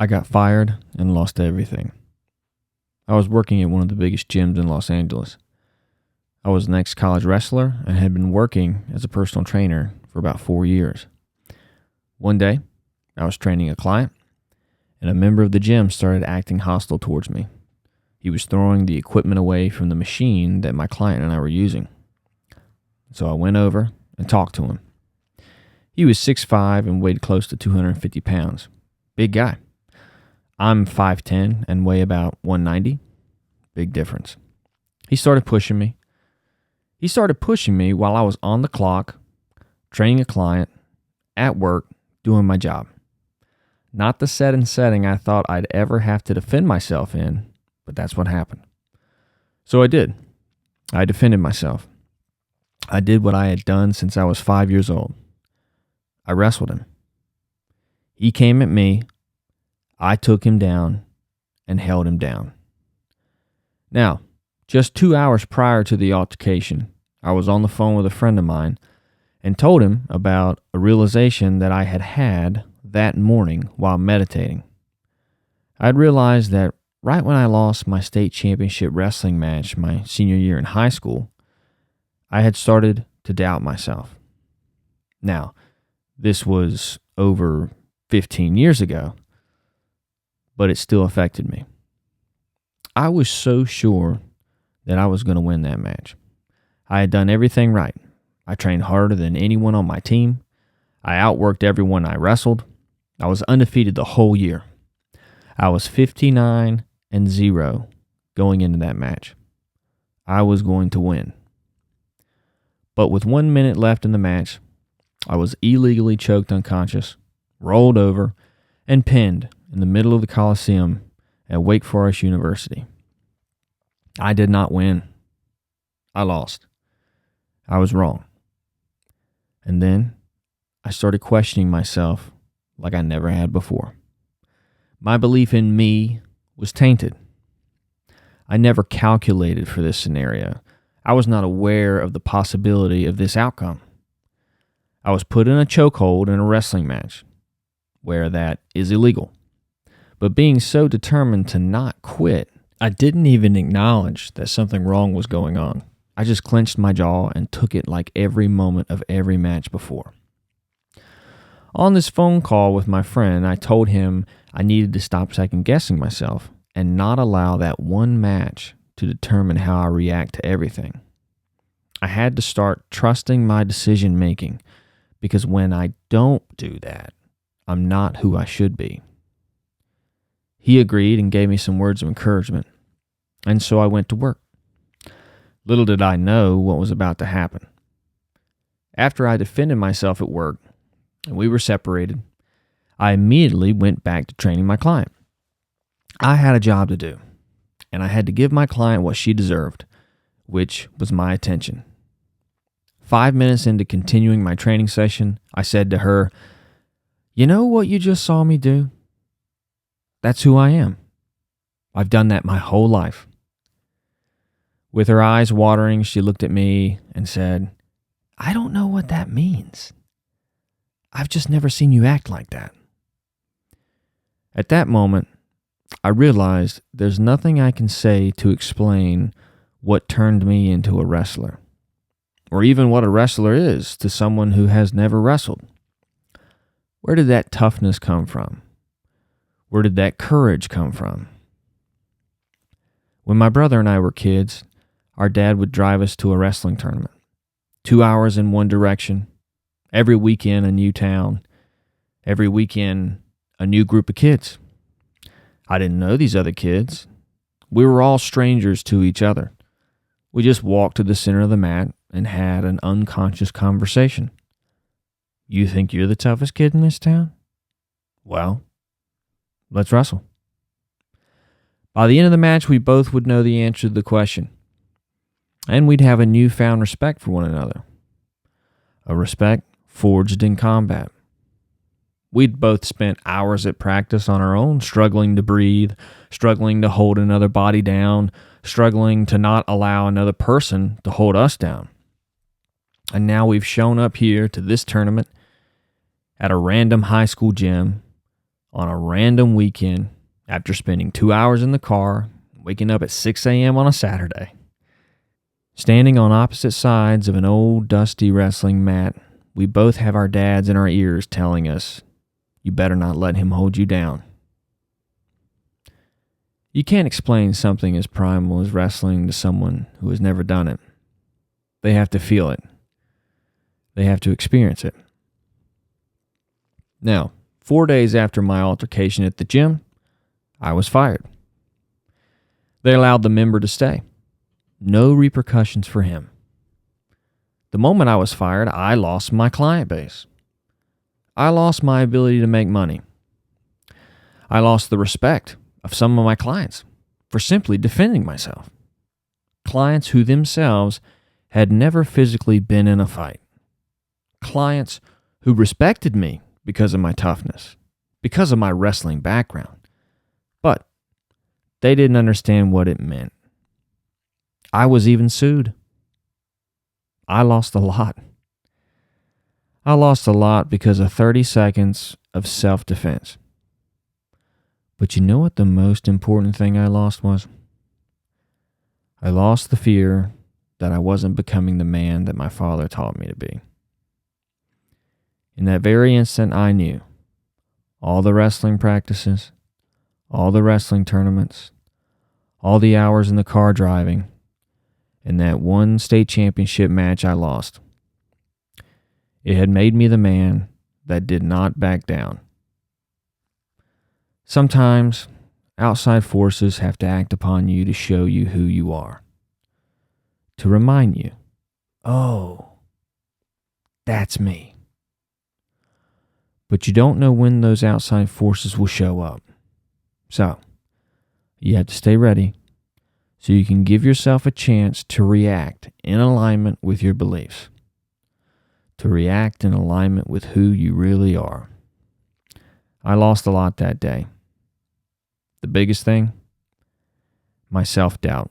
I got fired and lost everything. I was working at one of the biggest gyms in Los Angeles. I was an ex-college wrestler and had been working as a personal trainer for about 4 years. One day, I was training a client, and a member of the gym started acting hostile towards me. He was throwing the equipment away from the machine that my client and I were using. So I went over and talked to him. He was 6'5" and weighed close to 250 pounds. Big guy. I'm 5'10" and weigh about 190. Big difference. He started pushing me. He started pushing me while I was on the clock, training a client, at work, doing my job. Not the setting I thought I'd ever have to defend myself in, but that's what happened. So I did. I defended myself. I did what I had done since I was 5 years old. I wrestled him. He came at me. I took him down and held him down. Now, just 2 hours prior to the altercation, I was on the phone with a friend of mine and told him about a realization that I had had that morning while meditating. I'd realized that right when I lost my state championship wrestling match my senior year in high school, I had started to doubt myself. Now, this was over 15 years ago, but it still affected me. I was so sure that I was going to win that match. I had done everything right. I trained harder than anyone on my team. I outworked everyone I wrestled. I was undefeated the whole year. I was 59-0 going into that match. I was going to win. But with 1 minute left in the match, I was illegally choked unconscious, rolled over, and pinned in the middle of the Coliseum at Wake Forest University. I did not win. I lost. I was wrong. And then I started questioning myself like I never had before. My belief in me was tainted. I never calculated for this scenario. I was not aware of the possibility of this outcome. I was put in a chokehold in a wrestling match, where that is illegal. But being so determined to not quit, I didn't even acknowledge that something wrong was going on. I just clenched my jaw and took it like every moment of every match before. On this phone call with my friend, I told him I needed to stop second-guessing myself and not allow that one match to determine how I react to everything. I had to start trusting my decision-making, because when I don't do that, I'm not who I should be. He agreed and gave me some words of encouragement, and so I went to work. Little did I know what was about to happen. After I defended myself at work, and we were separated, I immediately went back to training my client. I had a job to do, and I had to give my client what she deserved, which was my attention. 5 minutes into continuing my training session, I said to her, "You know what you just saw me do? That's who I am. I've done that my whole life." With her eyes watering, she looked at me and said, "I don't know what that means. I've just never seen you act like that." At that moment, I realized there's nothing I can say to explain what turned me into a wrestler, or even what a wrestler is to someone who has never wrestled. Where did that toughness come from? Where did that courage come from? When my brother and I were kids, our dad would drive us to a wrestling tournament. 2 hours in one direction, every weekend a new town, every weekend a new group of kids. I didn't know these other kids. We were all strangers to each other. We just walked to the center of the mat and had an unconscious conversation. "You think you're the toughest kid in this town? Well, let's wrestle." By the end of the match, we both would know the answer to the question, and we'd have a newfound respect for one another, a respect forged in combat. We'd both spent hours at practice on our own, struggling to breathe, struggling to hold another body down, struggling to not allow another person to hold us down. And now we've shown up here to this tournament at a random high school gym on a random weekend after spending 2 hours in the car, waking up at 6 a.m. on a Saturday. Standing on opposite sides of an old dusty wrestling mat, we both have our dads in our ears telling us, "You better not let him hold you down." You can't explain something as primal as wrestling to someone who has never done it. They have to feel it. They have to experience it. Now, 4 days after my altercation at the gym, I was fired. They allowed the member to stay. No repercussions for him. The moment I was fired, I lost my client base. I lost my ability to make money. I lost the respect of some of my clients for simply defending myself. Clients who themselves had never physically been in a fight. Clients who respected me because of my toughness, because of my wrestling background. But they didn't understand what it meant. I was even sued. I lost a lot. I lost a lot because of 30 seconds of self-defense. But you know what the most important thing I lost was? I lost the fear that I wasn't becoming the man that my father taught me to be. In that very instant, I knew all the wrestling practices, all the wrestling tournaments, all the hours in the car driving, and that one state championship match I lost. It had made me the man that did not back down. Sometimes outside forces have to act upon you to show you who you are, to remind you, oh, that's me. But you don't know when those outside forces will show up. So, you have to stay ready so you can give yourself a chance to react in alignment with your beliefs, to react in alignment with who you really are. I lost a lot that day. The biggest thing? My self-doubt.